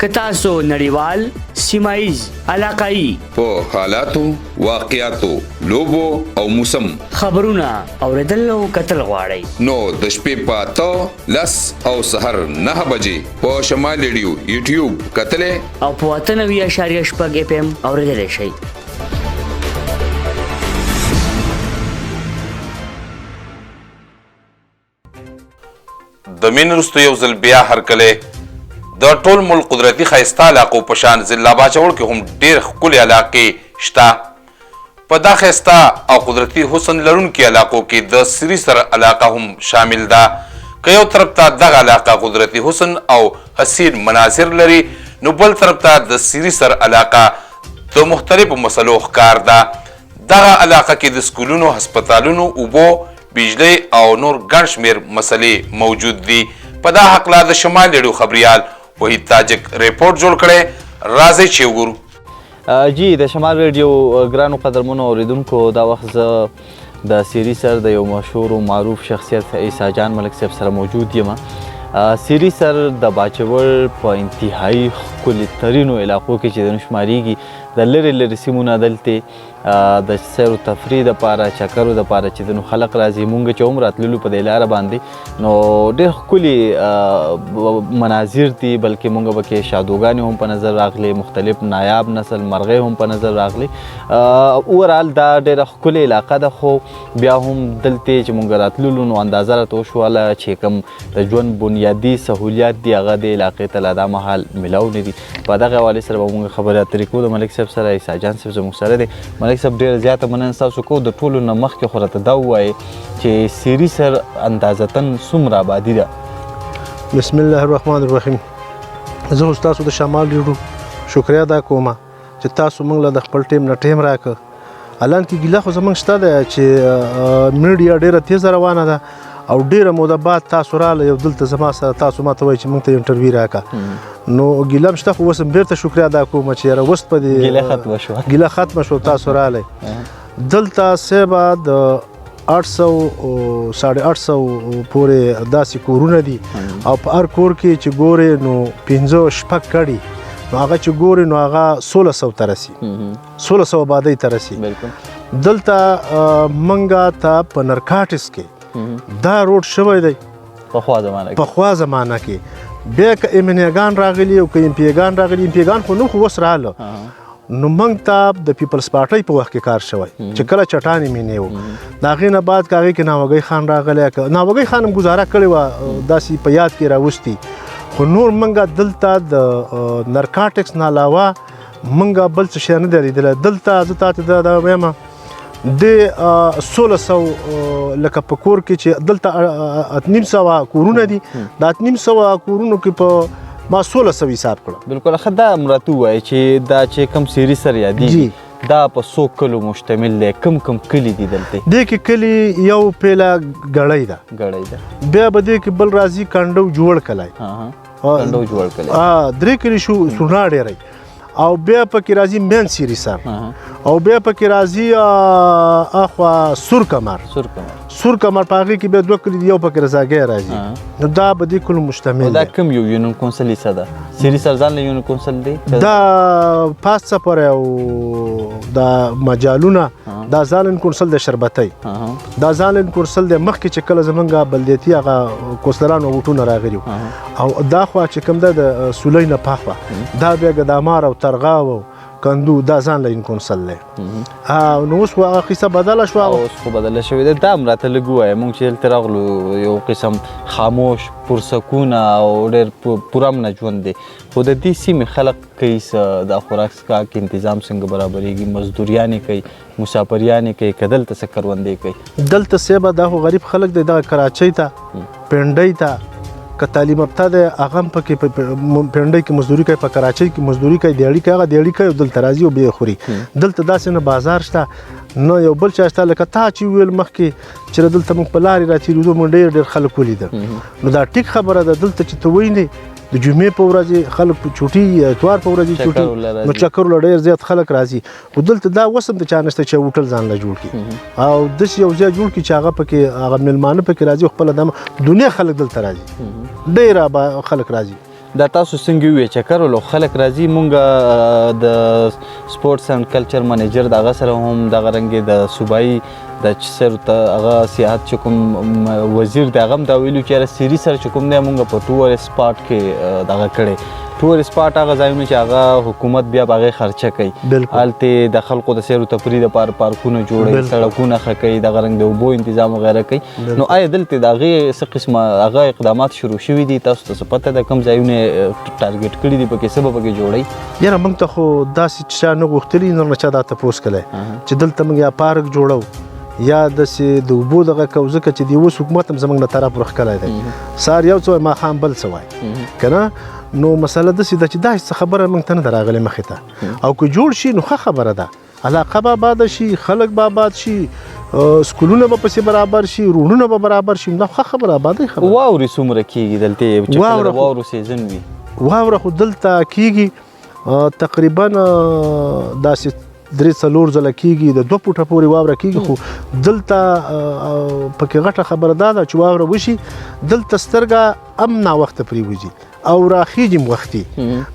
که تاسو نړیوال، سیمایز، علاقايي په حالاتو، واقعاتو، لوبو او موسم خبرونه اوریدل او کتل غواړئ نو د شپې په 10 او سحر 9 بجې په شمال ریډیو یوټیوب کتلې او په 98.6 FM اوریدل شئ. د مین وروسته یو ځل بیا هرکلی د ټول ملک قدرتي ښایسته علاقو په شان ضلع باجوړ کې هم ډېر ښکلې علاقې شته. په دا ښایسته او قدرتي حسن لرونکي علاقو کې د سری سر علاقه هم شامل ده. که یو طرف ته دغه علاقه قدرتي حسن او حسین مناظر لري نو بل طرف ته د سری سر علاقه د مختلفو مسلو ښکار ده. دغه علاقه کې د سکولونو، هسپتالونو، اوبو، بجلی او نور ګڼ شمېر مسلې موجود دي. په دا هکله د شمال ریډیو خبریال وحید تاجک ریپورټ جوړ کړی. راځئ چې وګورو. جی د شمال ریډیو ګرانو قدرمنو اوریدونکو، دا وخت زه د سیری سر د یو مشهور و معروف شخصیت عیسی جان ملک صاحب سره موجود یم. سیری سر د باجوړ په انتهایی ښکلي ترینو علاقو کې چې د نشمارېږي. د لرې لرې سیمونه دلته د سیر و تفریح دپاره، چکرو دپاره چې د نو خلق راځي. مونږ چې هم راتللو په دې لاره باندې نو ډېر ښکلي مناظر دي، بلکې مونږ به کې شادوګانې هم په نظر راغلي، مختلف نایاب نسل مرغۍ هم په نظر راغلي. اوورال دا ډېره ښکلې علاقه ده، خو بیا هم دلته چې مونږ راتللو نو اندازه راته وشوله چې کوم د ژوند بنیادي سهولیات دي هغه د علاقې ته لا دا مهال میلاو نه دي. په دغه حوالې سره به مونږ خبرې اترې کوو د ملک صاحب سره. عیسی جان صاحب زموږ سره دی. ملک صاحب ډېره زیاته مننه ستاسو کوو. د ټولو نه مخکې خو راته دا ووایئ چې سیري سر اندازتاً څومره آبادي ده؟ بسم الله الرحمن الرحیم. زه خو ستاسو د شمال ریډیو شکریه ادا کوم چې تاسو موږ له د خپل ټیم نه ټیم راکړه. حالانکې ګیله خو زموږ شته ده چې میډیا ډېره تیزه روانه ده او ډېره موده بعد تاسو راله یو دلته زما سره تاسو ماته وایي چې موږ ته انټرویو راکړه. نو ګیله هم شته، خو اوس هم بېرته شکریه ادا کوم چې یاره اوس په دې ګیله ختمه شوه تاسو رالی. دلته صاحبه د 800 ساڑھے 800 پورې داسې کورونه دي او په هر کور کې چې ګورې نو 5-6 کړي نو هغه چې ګورې نو هغه 1600 ته رسي، 1600 آبادۍ ته رسي. دلته منګه ته په نرکاټس کې دا روډ شوی دی پخوا زمانه کې. بیا که امنیګان راغلي او که امپیګان راغلي، امپیګان خو نو خو اوس راغله نو موږ ته د پیپلز پارټۍ په وخت کې کار شوی چې کله چټانې مینې و. د هغې نه بعد که هغې کې ناوګی خان راغلی، ناوګی خان هم ګزاره کړې وه داسې په یاد کې راوستي. خو نور موږ دلته د نرکاټکس نه علاوه موږ بل څه شی نه دی لیدلی. دلته زه تاته دا وایم د 1600 لکه په کور کې چې دلته 800 کورونه دي، د 800 کورونو کې په ما 1600 حساب کړه. بالکل ښه. دا مراتو وایي چې دا چې کم سیري سر یادېږي دا په څو کلو مشتمل دی؟ کم کلي دي دلته؟ دې کې کلي یو پیله ګړۍ ده، بیا به دې کې بل راځي کنډو جوړ کلی، 3 کلي شو سونا ډېری، او بیا پکې راځي مین سیري سر، او بیا پکې راځي اخوا سور کمر په هغې کې بیا 2 کلي دي، یو پکې رضاګۍ راځي. نو دا به دې کلو مشتمل دی. دا کوم یو یونین کونسل حصه ده؟ سیري سر ځان له یونین کونسل دی؟ دا پاس څپری او دا مجالونه دا ځانن کونسل د شربتۍ، دا ځانن کونسل د مخکې چې کله زمونږ بلدیتي هغه کونسلرانو ووټونه راغلي او دا خوا چې کوم ده د سولۍ نه پاخوا دا بیا ګدامار او ترغاو او کندو دا ځان له کونسل دی. نو اوس خو هغه قصه بدله شوه. اوس خو بدله شوې ده. دا هم راته لږ ووایه، مونږ چې دلته راغلو یو قسم خاموش پرسکونه او ډېر پرامنه ژوند دی، خو د دې سیمې خلک کوي څه د خوراک څښاک انتظام څنګه برابرېږي؟ مزدوریانې کوي، مسافریانې کوي، که دلته څه کروندې کوي؟ دلته صاحبه دا خو غریب خلک دی، دغه کراچۍ ته پنډۍ ته که تعلیم یافته دی هغه هم پکې پنډۍ کې مزدوري کوي، په کراچۍ کې مزدوري کوي، دیاړي کوي، هغه دیاړي کوي او دلته راځي او بیا خوري. دلته داسې نه بازار شته نه یو بل چا شته. لکه تا چې ویل مخکې چې دلته موږ په لارې راتېرېدو موږ ډېر خلک ولیدل، نو دا ټیک خبره ده. دلته چې ته وایي د جمعې په ورځ خلک په چوټي، اتوار په ورځ چوټي، نو چکرو له ډېر زیات خلک راځي. خو دلته دا اوس هم د چا نشته چې هوټل ځان له جوړ کړي او داسې یو ځای جوړ کړي چې هغه پکې هغه میلمانه پکې راځي او خپله دمه دنیا خلک دلته راځي، ډېر خلک راځي. دا تاسو څنګه وی چکر ولو خلک راځي مونږ د سپورتس اند کلچر منیجر دغه سره هم دغه رنګ د صوبایي د چسر ته هغه سیاحت چې کوم وزیر د هغه دا ویلو چې سیری سره چې کوم دی مونږ په ټور سپاټ کې دغه کړی ټور سپاټ هغه ځایونه چې هغه حکومت بیا په هغې خرچه کوي هلته د خلکو د سیر و تفریح دپاره پارکونه جوړوي سړکونه ښه کوي دغه رنګ د اوبو انتظام وغیره کوي نو آیا دلته د هغې څه قسمه هغه اقدامات شروع شوي دي تاسو ته څه پته ده کوم ځایونه ټارګېټ کړي دي پکې څه به پکې جوړوي یاره موږ ته خو داسې چا نه غوښتلي نور نه چا دا تپوس کړی چې دلته موږ یا پارک جوړو یا داسې د اوبو دغه کوو ځکه چې د اوس حکومت هم زموږ نه طرف ورښکلی دی سهار یو څه وایي ماښام بل څه وایي که نه نو مسله داسې ده چې دا څه خبره موږ ته نه ده راغلې مخې ته او که جوړ شي نو ښه خبره ده علاقه به آباده شي خلک به آباد شي سکولونه به پسې برابر شي روډونه به برابر شي دا ښه خبره آبادۍ خبره واورې څومره کېږي دلته چې کله د واورو سیزن وي واوره خو دلته کېږي تقریبا داسې 3-4 ځله کېږي د 2 فوټه پورې واوره کېږي خو دلته پکې غټه خبره دا ده چې واوره وشي دلته سترګه هم ناوخته پرېوځي او راخیږي م وختي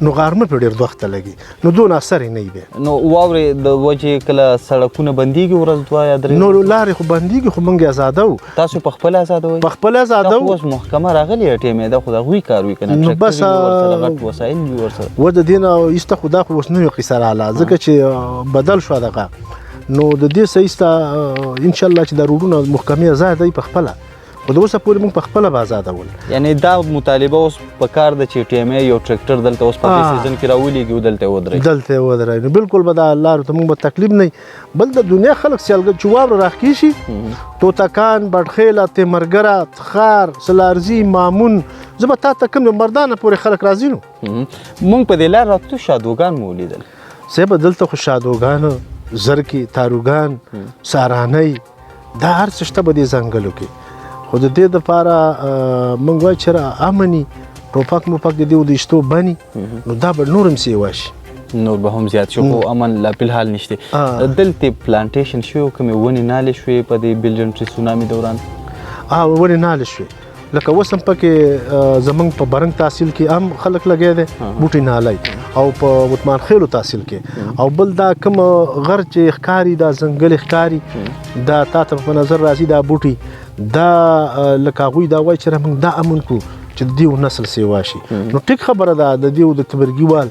نو غرمه پرې ډېر وخته لګي نو دونه اثر یې نه وي نو واورې د وجې کله سړکونه بندېږي ورځ دوه یا درې نو لارې خو بندېږي خو موږ یې ازادوو تاسو په خپله ازادوئ په خپله ازادوو دا خو اوس محکمه راغلې ټیمې ده خو د هغوی کار وي که نه بس ورسره غټ وسایل وي ورسره و د دې نه ایسته خو دا خو اوس نوې قیصه راغله ځکه چې بدل شوه دغه نو د دې څه ایسته انشاءالله چې دا روډونه محکمې ازاد دی په خپله خو د اوسه پورې موږ په خپله به ازادول یعنې دا مطالبه اوس په کار ده چې ټیمې یو ټریکټر دلته اوس په دې سیزن کې راولېږي او دلته ودرئ دلته یې ودرئ نو بالکل به دا لارو ته موږ به تکلیف نه بل د دنیا خلک سیالګر چې واوره راښکي شي توتکان بډخیله تیمرګره تخار سلارزي مامون زه به تا ته کوم مردانه پورې خلک راځي نو موږ په دې لار راتلو شادوګان مو ولیدل صاحب دلته خو شادوګان زرکې تاروګان سارانۍ دا هر څه شته به دې ځنګلو کې خو د دې دپاره موږ وایو چې را امني ټوپک موپک د دې ودیشتو بني نو دا به نور هم سیوا شي نور به هم زیات شو خو امن لا فلحال نشته دلته پلانټیشن شوی کومې ونې نالې شوې په دې بلجن سونامي دوران ونې نالې شوې لکه اوس هم پکې زمونږ په برنګ تحصیل کې هم خلک لګیا دی بوټي نالی او په عثمان خیلو تحصیل کې او بل دا کوم غر چې ښکاري دا ځنګل ښکاري دا تا ته په نظر راځي دا بوټي دا لکه هغوی دا وایي چې موږ دا امن کړو چې د دې نسل سیوا شي نو ټیک خبره ده د دې د تبرګي وال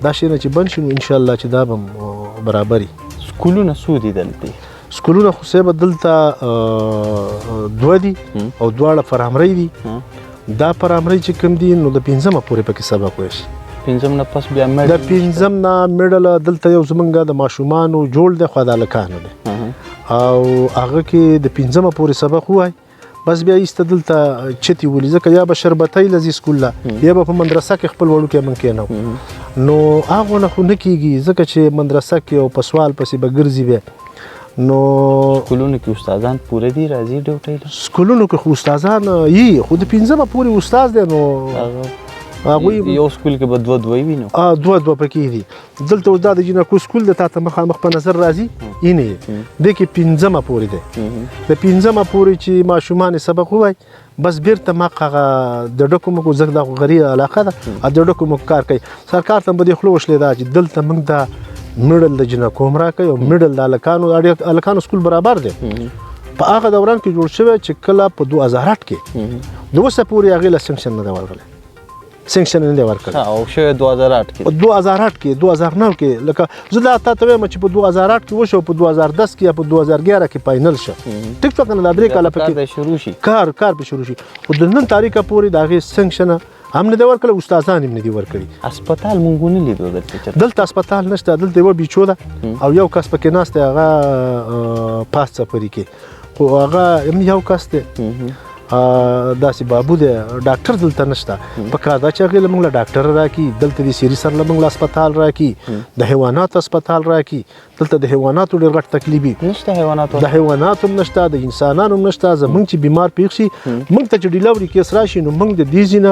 دا شیونه چې بند شي نو انشاءالله چې دا به برابري سکولونه څو دي دلته سکولونه خو صاحب دلته 2 دي او دواړه پرامرۍ دي دا پرامرۍ چې کوم دي نو د 5مه پورې پکې سبق وایي شي 5م نه پس بیا د 5م نه میډل دلته یو زمونږ د ماشومانو جوړ دی خو د هلکانو دی او هغه کې د 5مه پورې سبق ووایي بس بیا ایسته دلته چتې ولي ځکه یا به شربتۍ لځي سکول له یا به په مدرسه کې خپل وړوکی موږ کېنو نو هغو نه خو نه کېږي ځکه چې مدرسه کې او په سوال پسې به ګرځي بیا نو سکولونو کې استادان پوره دي راځي ډیوټۍ ته سکولونو کې خو استادان یي خو د 5مه پورې استاد دی نو هغوی یو سکول کې به 2 وي نو 2 پکې دي دلته اوس دا د جنکو سکول د تا ته مخامخ په نظر راځي یې نه دی کې 5مه پورې دی د 5مه پورې چې ماشومان سبق ووایي بس بیرته ما هغه د ډکو مکو زه دا غري علاقه ده د ډکو مکو کار کوي سرکار ته به دې خوله وشلې ده چې دلته موږ دا میډل د جنکو هم راکوي او میډل د هلکانو سکول برابر دی په هغه دوران کې جوړ شوی چې کله په 2008 کې د اوسه پورې هغې له سنکشن نه دی ورغلی سنکشن نه دی ورکړی او شوی 2008 کې 2008 کې 2009 کې لکه زه دا تا ته وایم چې په 2008 کې وشو په 2010 کې یا په 2011 کې فاینل شه ټیک ټاک نه دا درې کاله پکې شروع شي کار به شروع شي خو د نن تاریخه پورې د هغې سنکشن هم نه دی ورکړی استادان هم نه دي ورکړي هسپتال مونږ ونه لیدو دلته هسپتال نشته دلته یوه بیچو ده او یو کس پکې ناست دی هغه پاس څپري کې خو هغه هم یو کس دی داسې بابو دی ډاکټر دلته نشته پکار دا چې هغې له موږ له ډاکټر راکړي دلته د سیري سر له موږ له هسپتال راکړي د حیواناتو هسپتال راکړي دلته د حیواناتو ډېر غټ تکلیف وي د حیواناتو هم نشته د انسانانو هم نشته زموږ چې بیمار پیښ شي موږ ته چې ډیلیوري کیس راشي نو موږ د دې ځینه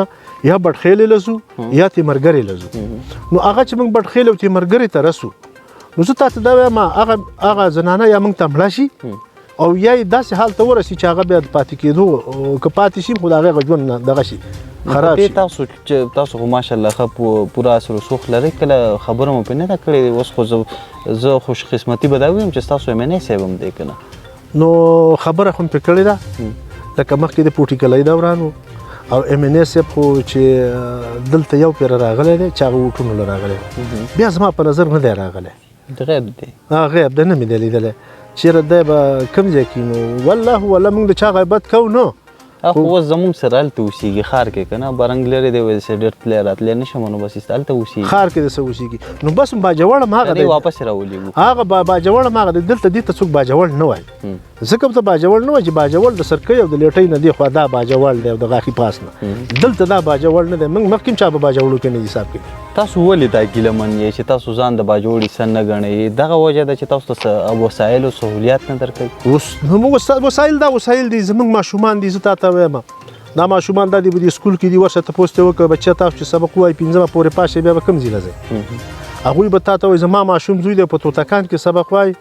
یا بډخیلې لځو یا تیمرګرې لځو نو هغه چې موږ بډخیلې او تیمرګرې ته رسو نو زه تا ته دا وایم هغه زنانه یا موږ ته مړه شي او یا داسې حال ته ورسي چې هغه بیا پاتې کېدو که پاتې شي خو د هغې ژوند دغه شي خراب شي. تاسو خو ماشاءالله ښه پوره اثر رسوخ لرئ کله خبره مو پرې نه ده کړې اوس خو زه خوش قسمتي به دا ویم چې ستاسو MNA صاحب هم دی که نه نو خبره خو مې پرې کړې ده لکه مخکې د پوټیکلی دوران و او MNA صاحب خو چې دلته یو پیره راغلی دی چې هغه وټونو له راغلی بیا زما په نظر نه دی راغلی غیب دی غیب دی نه مې دی لیدلی چېرې دی به کوم ځای کې نو والله والله موږ د چا غیبت کوو نو خو اوس زموږ سره هلته اوسېږي ښار کې که نه برنګ لرې دی وایي چې ډېر تللی راتلی نه شم نو بس هلته اوسېږي ښار کې د څه اوسېږي نو بس باجوړ هم هغه دی واپس یې راولېږو هغه باجوړ هم هغه دی دلته دې ته څوک باجوړ نه وایي ځکه ته باجوړ نه وایي چې باجوړ د سرکۍ او د لیټۍ نه دی خوا دا باجوړ دی او د غاښي پاس نه دلته دا باجوړ نه دی موږ مخکې هم چا په باجوړو کې نه حساب کوي تاسو ولې دا ګیلمن یې چې تاسو ځان د باجوړي سن نه ګڼئ دغه وجه ده چې تاسو ته وسایل او سهولیات نه درکوي اوس نو موږ وسایل دا وسایل دي زموږ ماشومان دي زه تا ته وایم دا ماشومان دا دي په دې سکول کې دي ورشه تپوس ته وکړه بچه تاسو چې سبق وایي پنځمه پورې پاس شئ بیا به کوم ځای له ځئ هغوی به تا ته وایي زما ماشوم زوی دی په توتکان کې سبق وایي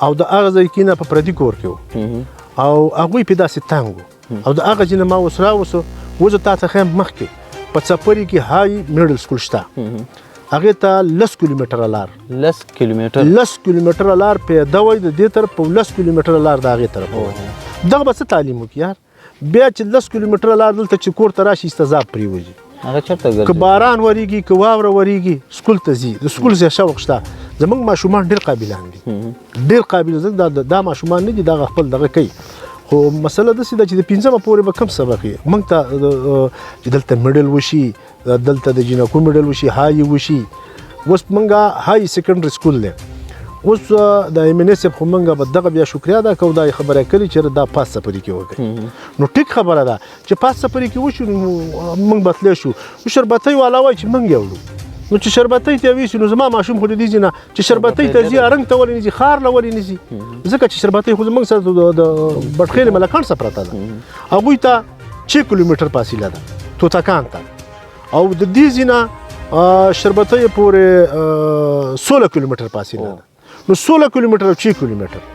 او د هغه ځای کې نه په پردي کور کې و او هغوی پې داسې تنګ و او د هغه ځای نه ما اوس راوسو اوس زه تا ته ښیم مخکې په څپري کې های میډل سکول شته هغې ته 10 کیلومتره لار 10 کیلومتره لار پیاده وای د دې طرف په 10 کیلومتره لار د هغې طرف وای دغه به څه تعلیم وکړي یار بیا چې 10 کیلومتره لار دلته چې کور ته راشي استضاب پرېوځي هغه چېرته ګرځي که باران وریږي که واوره وریږي سکول ته ځي د سکول ځای شوق شته زموږ ماشومان ډېر قابلان دي ډېر قابل ځکه دا ماشومان نه دي دغه خپل دغه کوي خو مسله داسې ده چې د پنځمه پورې به کم سبق وي موږ ته چې دلته میډل وشي دلته د جینکو میډل وشي هاي وشي اوس موږ هاي سیکنډري سکول دی اوس د MNA صاحب خو موږ به دغه بیا شکریا ادا کوو دا خبره کړې چې دا پاس څپري کې وکړي نو ټیک خبره ده چې پاس څپري کې وشو موږ به تللی شو شربتۍ والا وایي چې موږ یې وړو نو چې شربتۍ ته ویسي نو زما ماشوم خو د دې ځای نه چې شربتۍ ته ځي ارنګ ته ولې نه ځي ښار له ولې نه ځي ځکه چې شربتۍ خو زموږ سره د بټخیلې ملکان سره پرته ده هغوی ته 6 کیلومتر فاصله ده توتکان ته او د دې ځای نه شربتۍ پورې 16 کیلومتر فاصله ده نو 16 کیلومتر او 6 کیلومتر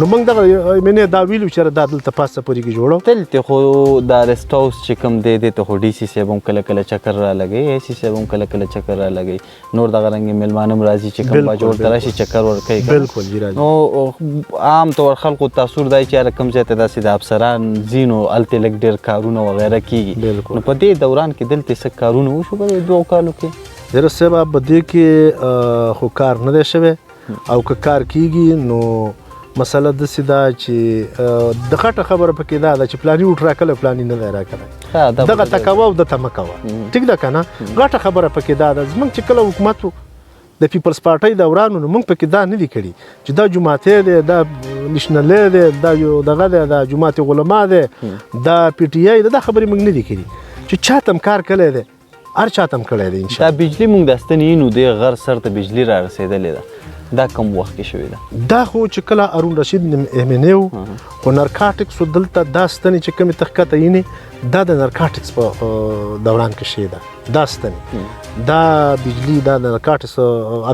نو موږ دغه MNA دا ویلو چې دا دلته پاس څپري کې جوړو دلته خو دا رسټ هاوس چې کوم دی دې ته خو DC صاحب هم کله کله چکر را لګوي AC صاحب هم کله کله چکر را لګوي نور دغه رنګې میلمانه هم راځي چې کوم باجوړ ته راشي چکر ورکوي بالکل جی راځي نو عام طور خلکو تاثر دی چې یاره کوم ځای ته داسې د افسران ځي نو هلته لږ ډېر کارونه وغیره کېږي نو په دې دوران کې دلته څه کارونه وشو په دې 2 کالو کې زیره صاحب په دې کې خو کار نه دی شوی او که کار کیږي نو مسله داسې ده چې د غټه خبره پکې دا ده چې پلاني وټ راکړی پلاني نه دی راکړی دغه ته کوه او دته مه کوه ټیک ده که نه غټه خبره پکې دا ده زموږ چې کله حکومت و د پیپلز پارټۍ دوران نو موږ پکې دا نه دي کړي چې دا جماعتۍ دی دا نشنلی دی دا یو دغه دی دا جماعت علما دی دا PTI دی دا خبرې موږ نه دي کړي چې چاته هم کار کړی دی هر چاته هم کړی دی دا بجلي موږ د ستنې نو دی غر سر ته بجلي را رسېدلې ده دا کم وخت کې شوې ده دا خو چې کله هارون رشید MNA و خو نارکاټکس دا ستنې چې کومې تخکته یینې دا د نارکاټکس په دوران کې شوې ده دا ستنې دا بجلي دا د نارکاټکس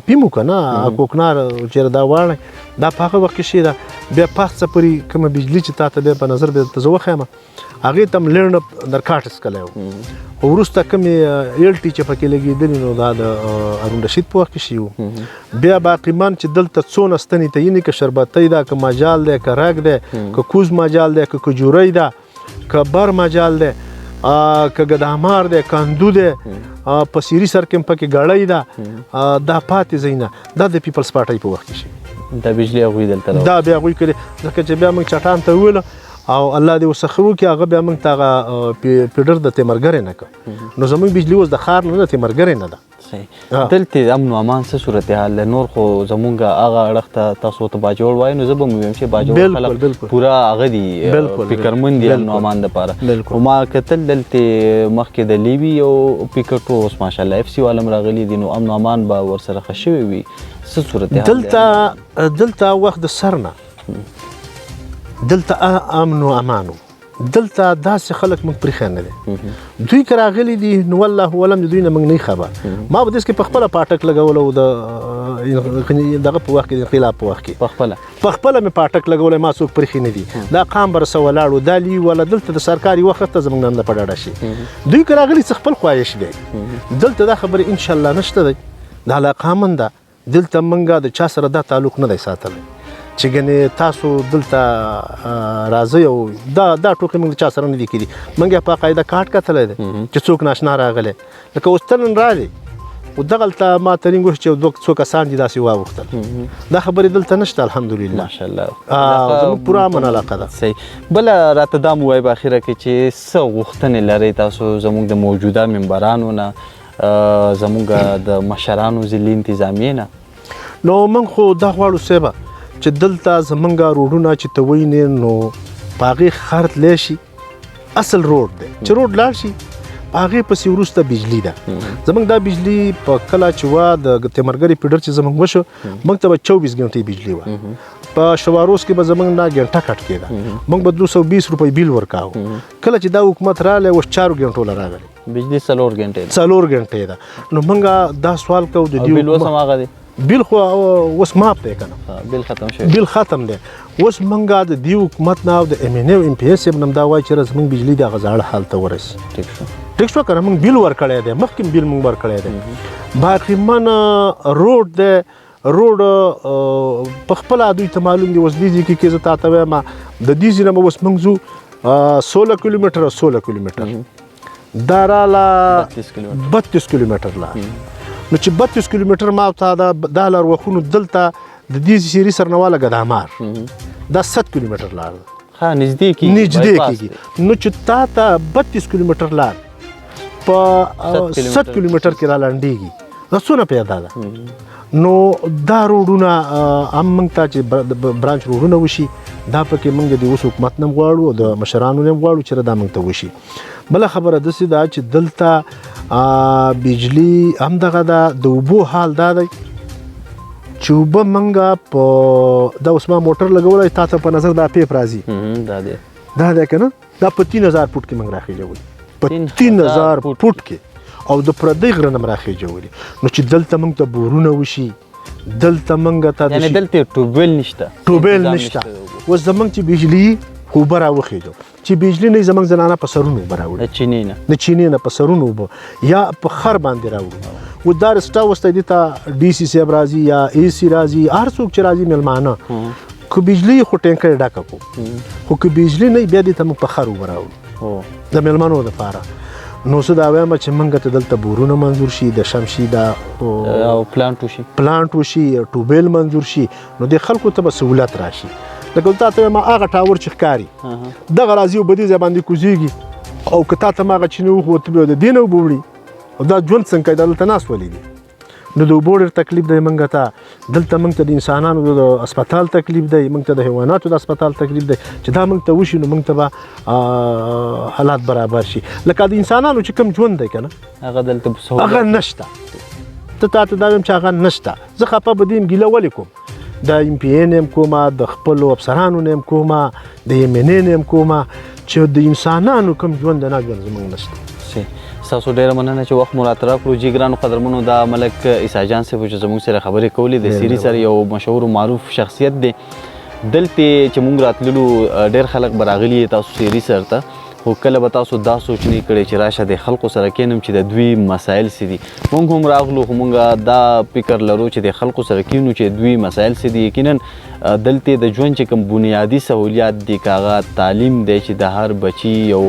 اپیمو که نه کوکنار چېرې دا واړی دا په هغه وخت کې شوې ده بیا پاس څپري کومه بجلي چې تا ته بیا په نظر بیا ته زه وښیم هغې ته هم لرنډ نارکاټکس کلی و خو وروسته کومې LT چې پکې لګېدلي نو دا د هارون رشید په وخت کې شوي وو بیا باقیمان چې دلته څونه ستنې ته یینې که شربتۍ ده که مجال دی که رګ دی که کوز مجال دی که کجورۍ ده که بر مجال دی که ګدامار دی که اندو دی په سیري سر کې هم پکې ګړۍ ده دا پاتې ځای نه دا د پیپلز پارټۍ په وخت کې شوي دا بجلي هغوی دلته دا بیا هغوی کړي ځکه چې بیا موږ چټان ته وویله او الله دې ورڅخه وکړي هغه بیا موږ ته هغه پیډر د تیمرګرې نه کړ نو زموږ بجلي اوس د ښار نه د تیمرګرې نه ده دلته امن و امان څه صورتحال دی نور خو زمونږ هغه اړخ ته تاسو ته باجوړ وایي نو زه به مو ویم چې باجوړ خلک پوره هغه دي فکرمند دي امن و امان دپاره خو ما کتل دلته مخکې د لیوي او پیکټو اوس ماشاءالله FC والا هم راغلي دي نو امن و امان به ورسره ښه شوی وي څه صورتحال دلته وخت د سر نه دلته امن و امانو دلته داسې خلک موږ پرېښی نه دی دوی که راغلي دي نو والله ولم د دوی نه موږ نه خبر ما به داسې کې په خپله پاټک لګولی و د دغه په وخت کې د انقلاب په وخت کې په خپله مې پاټک لګولی ما څوک پرېښي نه دي دا قام به رسه ولاړ و دا لي ولا دلته د سرکاري وخت ته زموږ نه په ډاډه شي دوی که راغلي څه خپل خواهش دی دلته دا خبرې انشاءالله نشته دی د علاقمند ده دلته موږ د چا سره دا تعلق نه دی ساتلی چې ګنې تاسو دلته راځئ او دا ټوکې موږ د چا سره نه دي کړي موږ یې په قاعده کاټ کتلی دی چې څوک ناشنا راغلی لکه اوس ته نن راغلی و دغلته ما ترینګ وشو چې څو کسان دي داسې واوښتل دا خبرې دلته نشته الحمدلله ماشاءالله زموږ پوره امن علاقه ده صحیح بله راته دا مو وایي په اخره کې چې څه غوښتنې لرئ تاسو زموږ د موجوده ممبرانو نه زموږ د مشرانو ضلعي انتظامیې نه نو موږ خو دا غواړو صاحبه چې دلته زمونږ روډونه چې ته وینې نو په هغې خر تلی شي اصل روډ دی چې روډ لاړ شي په هغې پسې وروسته بجلي ده زمونږ دا بجلي په کله چې وه د تیمرګرې پیډر چې زمونږ وشو موږ ته به 24 ګنټې بجلي وه په شواروز کې به زمونږ نه ګنټه کټ کېده موږ به 220 روپۍ بیل ورکاو کله چې دا حکومت راغلی اوس 4 ګنټو له راغلی بجلي 4 ګنټې 4 ګنټې ده نو موږ دا سوال کوو د بیل اوس هم هغه دی بیل خو اوس ماپ دی که نه بیل ختم شوی بیل ختم دی اوس موږ د دې حکومت نه او د ایم این اے او ایم پی ایس صاحب نه هم دا وایي چې زموږ بجلي د هغه زاړه حال ته ورسي ټیک شو که نه موږ بیل ورکړی دی مخکې بیل موږ ورکړی دی باقي من روډ دی روډ په خپله دوی ته معلوم دي اوس دې ځای کې زه تا ته وایم د دې ځای نه به اوس موږ ځو 16 کیلومتره او 16 کیلومتره دا راله 32 کیلومتر لار نو چې 32 کیلومتر ما ته دا لار وخونو دلته د دې سیري سرنواله ګدامار دا 7 کیلومتر لار ده ها نږدې کېږي نو چې تا ته 32 کیلومتر لار په 7 کیلومتر کې را لنډېږي دا څونه پیدا ده نو دا روډونه هم موږ ته چې برانچ روډونه وشي دا پکې موږ د اوس حکومت نه غواړو او د مشرانو نه غواړو چې دا موږ ته وشي بله خبره داسې ده چې دلته بجلي همدغه ده د اوبو حال دا دی چې اوبه موږ په دا اوس ما موټر لګولی تا ته په نظر دا پیپ راځي دا دی که نه دا په 3000 فوټ کې موږ راخېجولي په 3000 فوټ کې او د پردی غره نه م راخېجولي نو چې دلته موږ ته بورونه وشي دلته موږ ته یعنې دلته ټوبیل نشته اوس زموږ چې بجلي اوبه راوخېږو چې بجلي نه زموږ زنانه په سرونو اوبه راوړي د چینې نه په سرونو اوبه یا په خر باندې راوړي و دا رسټا اوس ته دې ته ډي سی صاحب راځي یا اے سی راځي هر څوک چې راځي میلمانه که بجلي خو ټینکۍ ډکه کړو خو که بجلي نه بیا دې ته موږ په خر اوبه راوړو د میلمنو دپاره نو زه دا وایم چې موږ ته دلته بورونه منظور شي د شمشي دا او پلانټ وشي ټوبیل منظور شي نو د خلکو ته به سهولت راشي لکه تا ته وایم هغه ټاور چې ښکاري دغه راځي او بدې ځای باندې کوزېږي او که تا ته ما هغه چینې وخورو ته به د دې نه اوبه وړي او دا ژوند څنګه کوي دا دلته ناست ولې دي نو د اوبو ډېر تکلیف دی موږ ته دلته موږ ته د انسانانو د اسپتال تکلیف دی موږ ته د حیواناتو د اسپتال تکلیف دی چې دا موږ ته وشي نو موږ ته به حالات برابر شي لکه د انسانانو چې کوم ژوند دی که نه هغه دلته هغه نشته ته تا ته دا وایم چې هغه نشته زه خفه به دې یم ګیله ولې کوم د ایم پی این ام کومه د خپلو افسرانو نه ام کومه د ایم این اے نه ام کومه چې د انسانانو کوم ژوند دی نه ژوند زموږ نشته ستاسو ډېره مننه چې وخت مو راته راکړو جي ګرانو قدرمنو دا ملک عیسی جان صاحب چې زموږ سره خبرې کولې د سیري سره یو مشهور معروف شخصیت دی دلته چې موږ راتللو ډېر خلک به راغلي تاسو سیري سر ته خو کله به تاسو دا سوچ نه کړی چې راشه د خلکو سره کینم چې د دوی مسایل څه دي موږ هم راغلو خو موږ دا فکر لرو چې د خلکو سره کینو چې دوی مسایل څه دي یقینا دلته د ژوند چې کوم بنیادي سهولیات دي که هغه تعلیم دی چې د هر بچي یو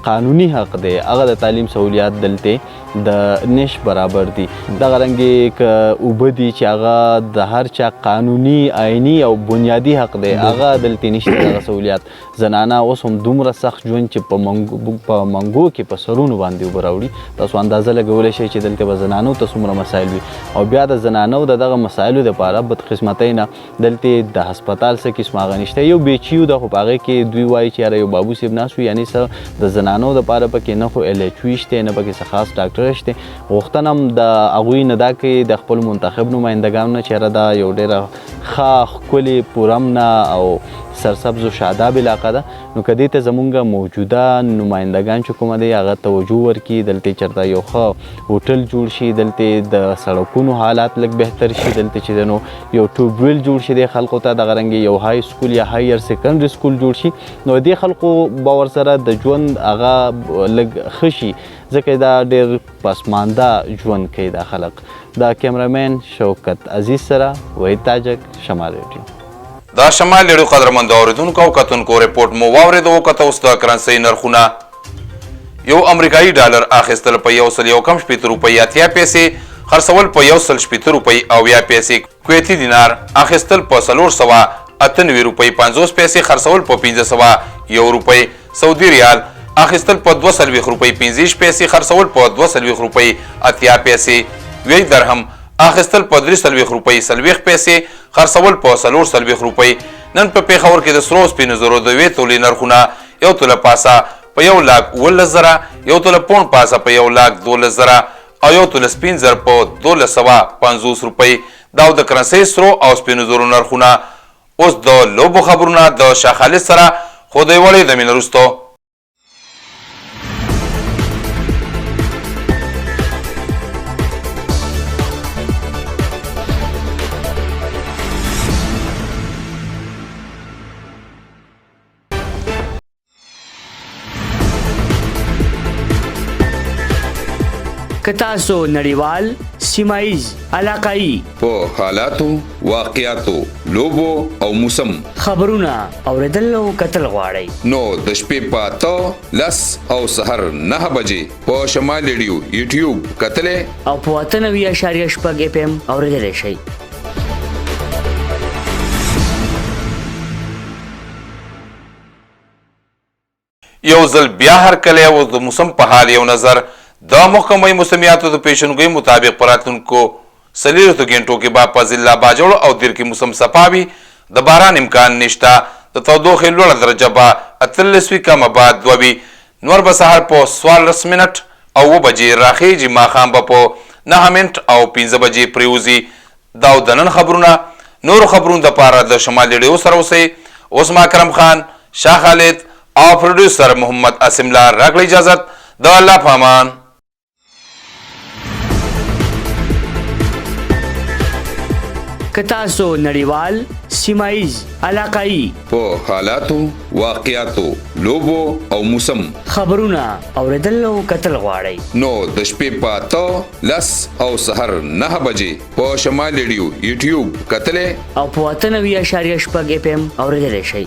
قانوني حق دی هغه د تعلیم سهولیات دلته د نش برابر دي دغه رنګې که اوبه دي چې هغه د هر چا قانوني آئیني او بنیادي حق دی هغه دلته نشته دغه سهولیات زنانه اوس هم دومره سخت ژوند چې په منګو کې په سرونو باندې اوبه راوړي تاسو اندازه لګولی شئ چې دلته به زنانو ته څومره مسایل وي او بیا د زنانو د دغه مسایلو دپاره بدقسمتۍ نه دلته د هسپتال څه قسم هغه نشته یو بیچیو ده خو په هغې کې دوی وایي چې یاره یو بابو صاحب ناست وي یعنې څه د زنانو دپاره پکې نه خو ایل ایچ وي شته نه پکې څه خاص ډاکټر شته غوښتنه هم د هغوی نه دا کوي د خپلو منتخب نمایندګانو نه چې یاره دا یو ډېره ښه ښکلې پوره امنه او سرسبز و شاداب علاقه ده. نو که دې ته زمونږ موجوده نمایندګان چې کومه دی هغه توجه ورکړي، دلته چېرته یو ښه هوټل جوړ شي، دلته د سړکونو حالات لږ بهتر شي، دلته چې دی نو یو ټیوبویل جوړ شي د خلکو ته، دغه رنګې یو های سکول یا هایر سیکنډري سکول جوړ شي، نو دې خلکو به ورسره د ژوند هغه لږ ښه شي، ځکه دا ډېر پسمانده ژوند کوي دا خلک. د کیمرامین شوکت عزیز سره وحید تاجک، شمال ریډیو. دا شمال ریډیو قدرمند اورېدونکو او کتونکو رپورټ مو واورېد. وکته اوس د کرنسۍ نرخونه. یو امریکایي ډالر اخیستل په 1.1 روپۍ 80 پیسې، خرڅول په 1.8 روپۍ 80 پیسې. کویتي دینار اخیستل په 498 روپۍ 50 پیسې، خرڅول په 501 روپۍ. سعودي ریال اخیستل په 240 روپۍ 15 پیسې، خرڅول په 240 روپۍ 80 پیسې. وی درهم اخیستل په 340 روپۍ 40 پیسې، خرڅول په 440 روپۍ. نن په پیښور کې د سرو سپینو زرو د یوې تولې نرخونه یو توله پاسه په 1,19,000، یو توله پونډ پاسه په 1,12,000 او یو توله سپین زر په 1,250 روپۍ. دا د کرنسۍ سرو او سپینو زرو نرخونه. اوس د لوبو خبرونه د شاه خالد سره، خو د یوې دمې نه وروسته. که تاسو نړیوال، سیمایز، علاقايي په حالاتو، واقعاتو، لوبو او موسم خبرونه اوریدل او کتل غواړئ، نو د شپې په 10 او سحر 9 بجې په شمال ریډیو یوټیوب کتلې او په 98.6 FM اوریدلی شئ. یو ځل بیا هرکلی او د موسم په حال یو نظر. د محکمه موسمیاتو د پیشنګویۍ مطابق په راتلونکو 40 غنټو کې به په ضلع باجوړ او دیر کې موسم صفا وي. د باران امکان نشته. د تودوخې لوړه درجه به 38 کمه به 2 وي. نور به سهار په 14 منټ او 7 بجې راخیږي، ماښام به په 9 منټ او 15 بجې پریوځي. دا د نن خبرونه. نورو خبرونو دپاره د شمال ریډیو سره اوسئ. اوس ما اکرم خان، شاه خالد او پروډیوسر محمد اسم الله راکړئ اجازت. د الله په امان. که تاسو نړیوال، سیمایز، علاقايي په حالاتو، واقعاتو، لوبو او موسم خبرونه اوریدل او کتل غواړئ، نو د شپې په 10 او سحر 9 بجې په شمال ریډیو یوټیوب کتلې او په 98.6 FM اوریدلی شئ.